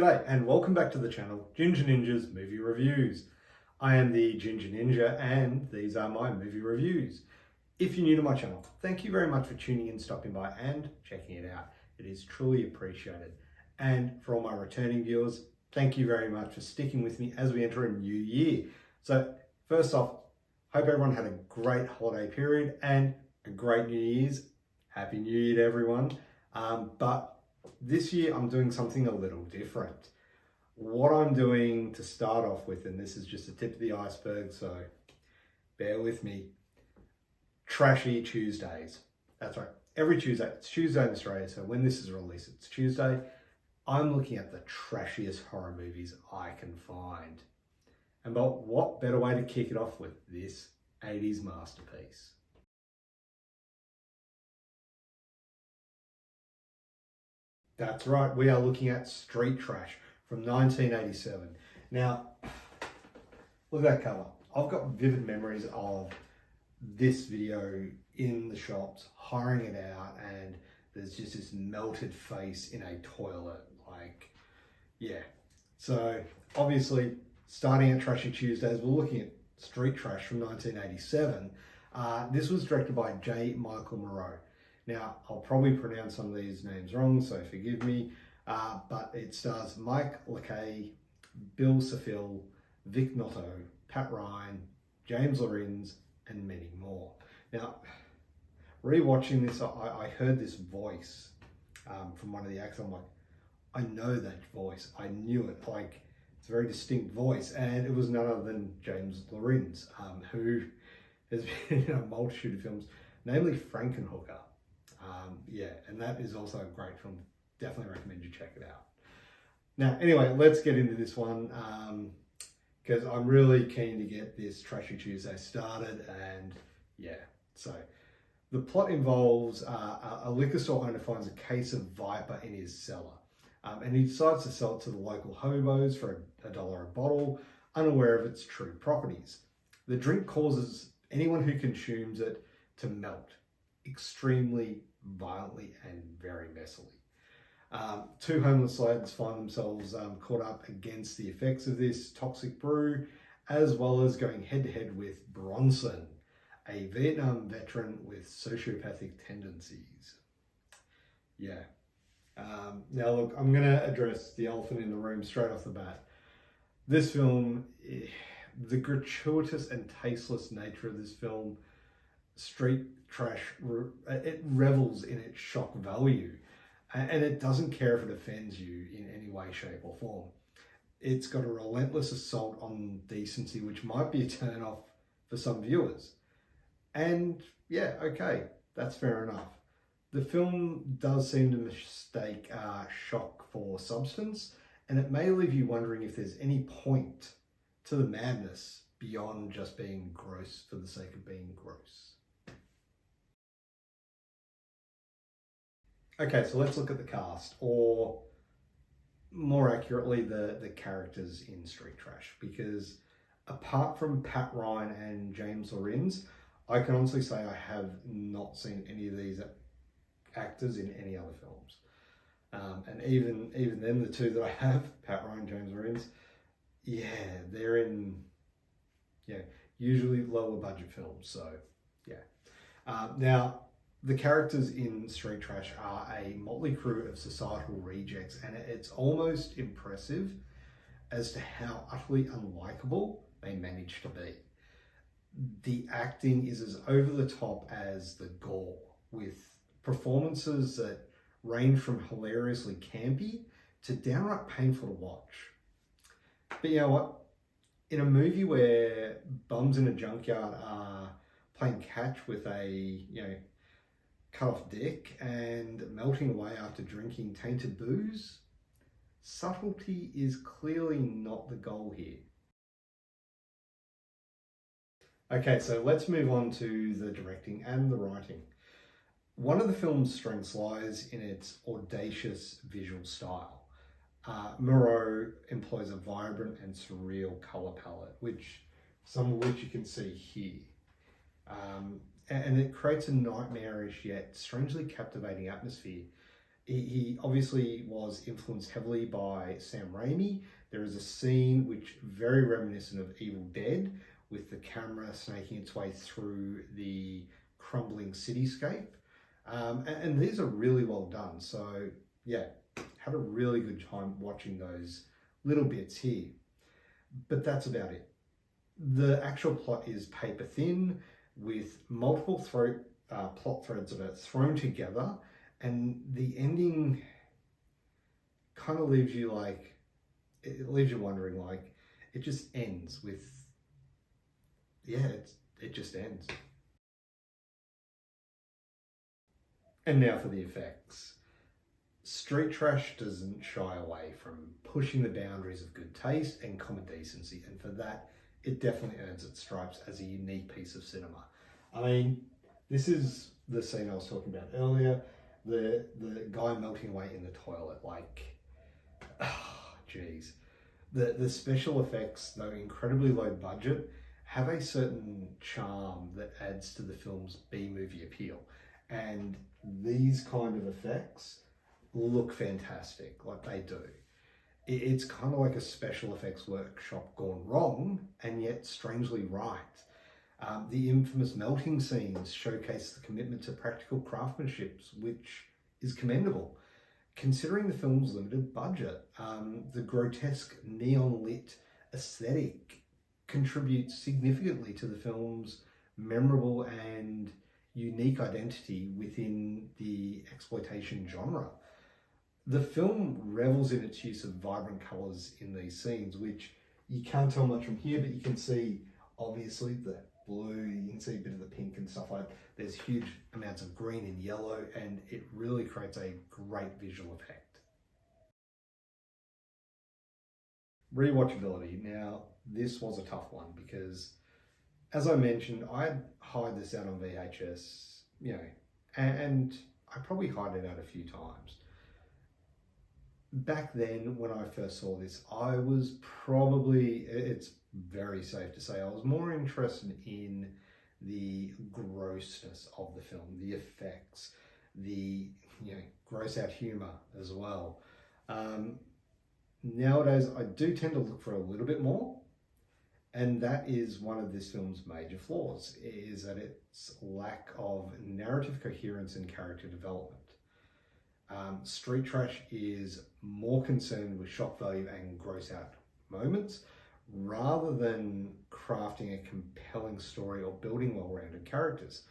G'day and welcome back to the channel, Ginger Ninja's Movie Reviews. I am the Ginger Ninja and these are my movie reviews. If you're new to my channel, thank you very much for tuning in, stopping by and checking it out. It is truly appreciated. And for all my returning viewers, thank you very much for sticking with me as we enter a new year. So first off, hope everyone had a great holiday period and a great New Year's. Happy New Year to everyone. But this year I'm doing something a little different. What I'm doing to start off with, and this is just the tip of the iceberg, so bear with me, Trashy Tuesdays. That's right, every Tuesday. It's Tuesday in Australia, so when this is released, it's Tuesday. I'm looking at the trashiest horror movies I can find. And but what better way to kick it off with this 80s masterpiece? That's right, we are looking at Street Trash from 1987. Now, look at that cover. I've got vivid memories of this video in the shops, hiring it out, and there's just this melted face in a toilet. Like, yeah. So, obviously, starting at Trashy Tuesdays, we're looking at Street Trash from 1987. This was directed by J. Michael Moreau. Now, I'll probably pronounce some of these names wrong, so forgive me, but it stars Mike LeKay, Bill Safil, Vic Noto, Pat Ryan, James Lorenz, and many more. Now, rewatching this, I heard this voice from one of the actors. I'm like, I know that voice. I knew it. Like, it's a very distinct voice, and it was none other than James Lorenz, who has been in a multitude of films, namely Frankenhooker. Yeah, and that is also a great film. Definitely recommend you check it out. Now, anyway, let's get into this one because I'm really keen to get this Trashy Tuesday started. And yeah, so the plot involves a liquor store owner finds a case of Viper in his cellar, and he decides to sell it to the local hobos for $1 a bottle, unaware of its true properties. The drink causes anyone who consumes it to melt extremely violently and very messily. Two homeless lads find themselves caught up against the effects of this toxic brew, as well as going head to head with Bronson, a Vietnam veteran with sociopathic tendencies. Yeah. Now look, I'm going to address the elephant in the room straight off the bat. This film, the gratuitous and tasteless nature of this film, Street Trash, it revels in its shock value, and it doesn't care if it offends you in any way, shape or form. It's got a relentless assault on decency, which might be a turn off for some viewers. And yeah, okay, that's fair enough. The film does seem to mistake shock for substance, and it may leave you wondering if there's any point to the madness beyond just being gross for the sake of being gross. Okay, so let's look at the cast, or more accurately, the characters in Street Trash, because apart from Pat Ryan and James Lorenz, I can honestly say I have not seen any of these actors in any other films. And even then, the two that I have, Pat Ryan, James Lorenz, yeah, they're in, usually lower budget films, so yeah. Now, the characters in Street Trash are a motley crew of societal rejects, and it's almost impressive as to how utterly unlikable they manage to be. The acting is as over the top as the gore, with performances that range from hilariously campy to downright painful to watch. But you know what? In a movie where bums in a junkyard are playing catch with a, cut off dick and melting away after drinking tainted booze, subtlety is clearly not the goal here. Okay, so let's move on to the directing and the writing. One of the film's strengths lies in its audacious visual style. Moreau employs a vibrant and surreal colour palette, some of which you can see here. And it creates a nightmarish yet strangely captivating atmosphere He obviously was influenced heavily by Sam Raimi. There is a scene which very reminiscent of Evil Dead, with the camera snaking its way through the crumbling cityscape. And these are really well done. So yeah, had a really good time watching those little bits here. But that's about it. The actual plot is paper thin, with multiple plot threads that are thrown together, and the ending kind of leaves you like, it leaves you wondering, like, it just ends with, yeah, it just ends. And now for the effects. Street Trash doesn't shy away from pushing the boundaries of good taste and common decency, and for that, it definitely earns its stripes as a unique piece of cinema. I mean, this is the scene I was talking about earlier, the guy melting away in the toilet, like, jeez. The special effects, though incredibly low budget, have a certain charm that adds to the film's B-movie appeal. And these kind of effects look fantastic, like they do. It's kind of like a special effects workshop gone wrong, and yet strangely right. The infamous melting scenes showcase the commitment to practical craftsmanship, which is commendable. Considering the film's limited budget, the grotesque neon-lit aesthetic contributes significantly to the film's memorable and unique identity within the exploitation genre. The film revels in its use of vibrant colours in these scenes, which you can't tell much from here, but you can see obviously the blue, you can see a bit of the pink and stuff like that. There's huge amounts of green and yellow, and it really creates a great visual effect. Rewatchability. Now, this was a tough one because, as I mentioned, I hired this out on VHS, and I probably hired it out a few times. Back then, when I first saw this, I was probably, it's very safe to say, I was more interested in the grossness of the film, the effects, the gross out humor as well. Nowadays, I do tend to look for a little bit more, and that is one of this film's major flaws, is that its lack of narrative coherence and character development. Street Trash is more concerned with shock value and gross out moments rather than crafting a compelling story or building well-rounded characters.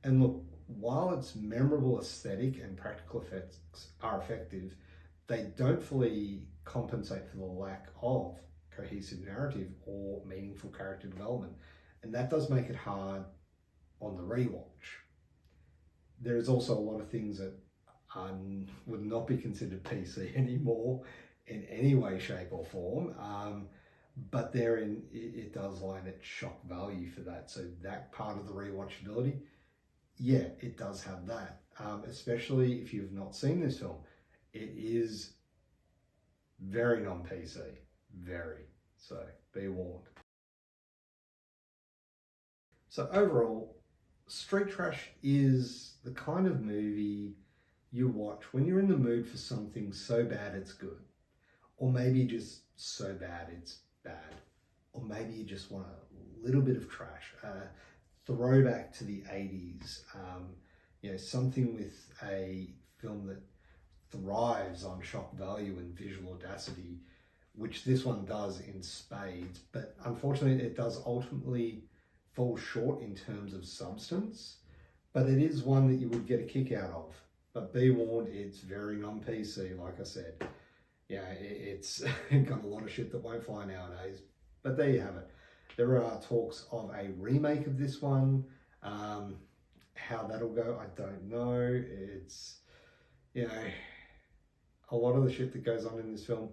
And look, while its memorable aesthetic and practical effects are effective, they don't fully compensate for the lack of cohesive narrative or meaningful character development. And that does make it hard on the rewatch. There is also a lot of things that would not be considered PC anymore in any way, shape or form. But therein, it does line at shock value for that. So that part of the rewatchability, yeah, it does have that. Especially if you've not seen this film. It is very non-PC, very. So be warned. So overall, Street Trash is the kind of movie you watch when you're in the mood for something so bad it's good. Or maybe just so bad it's bad. Or maybe you just want a little bit of trash. Throwback to the 80s. Something with a film that thrives on shock value and visual audacity, which this one does in spades. But unfortunately, it does ultimately fall short in terms of substance. But it is one that you would get a kick out of. But be warned, it's very non-PC, like I said. It's got a lot of shit that won't fly nowadays. But there you have it. There are talks of a remake of this one. How that'll go, I don't know. It's, a lot of the shit that goes on in this film,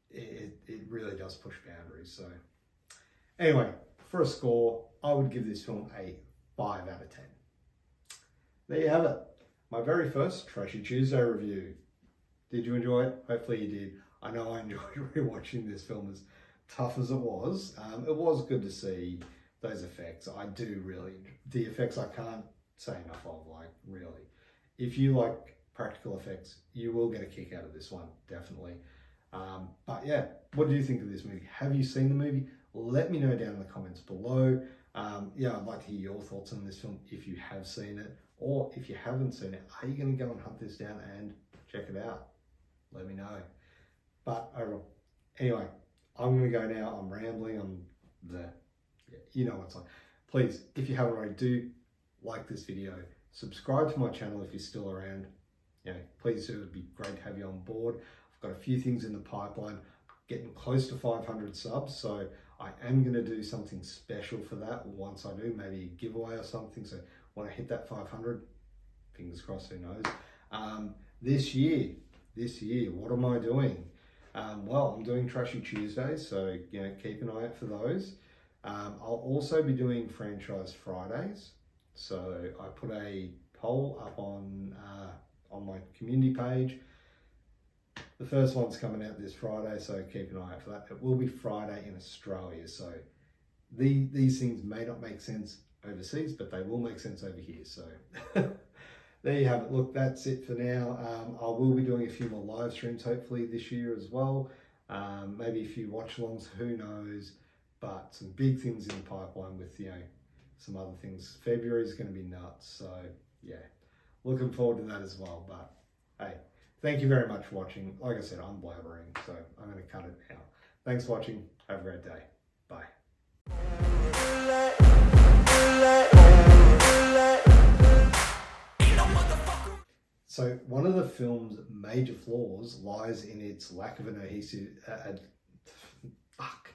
it really does push boundaries. So anyway, for a score, I would give this film a 5 out of 10. There you have it. My very first Trashy Tuesday review. Did you enjoy it? Hopefully you did. I know I enjoyed rewatching this film, as tough as it was. It was good to see those effects. I do really, the effects I can't say enough of, like, really. If you like practical effects. You will get a kick out of this one, definitely. But yeah, what do you think of this movie? Have you seen the movie? Let me know down in the comments below. Yeah, I'd like to hear your thoughts on this film if you have seen it, or if you haven't seen it, are you going to go and hunt this down and check it out? Let me know. But overall, anyway, I'm going to go now. I'm rambling. You know what's like. Please, if you haven't already, do like this video. Subscribe to my channel if you're still around. You know, please do. It'd be great to have you on board. I've got a few things in the pipeline. Getting close to 500 subs, so I am going to do something special for that once I do, maybe a giveaway or something. So when I hit that 500, fingers crossed, who knows. This year, what am I doing? Well, I'm doing Trashy Tuesdays, so you know, keep an eye out for those. I'll also be doing Franchise Fridays. So I put a poll up on my community page. The first one's coming out this Friday, so keep an eye out for that. It will be Friday in Australia, so these things may not make sense overseas, but they will make sense over here. So there you have it. Look, that's it for now. I will be doing a few more live streams hopefully this year as well. Maybe a few watch-alongs, who knows? But some big things in the pipeline with, you know, some other things. February is going to be nuts, so yeah, looking forward to that as well. But hey, thank you very much for watching. Like I said, I'm blabbering, so I'm going to cut it now. Thanks for watching. Have a great day. Bye. So one of the film's major flaws lies in its lack of an adhesive... fuck.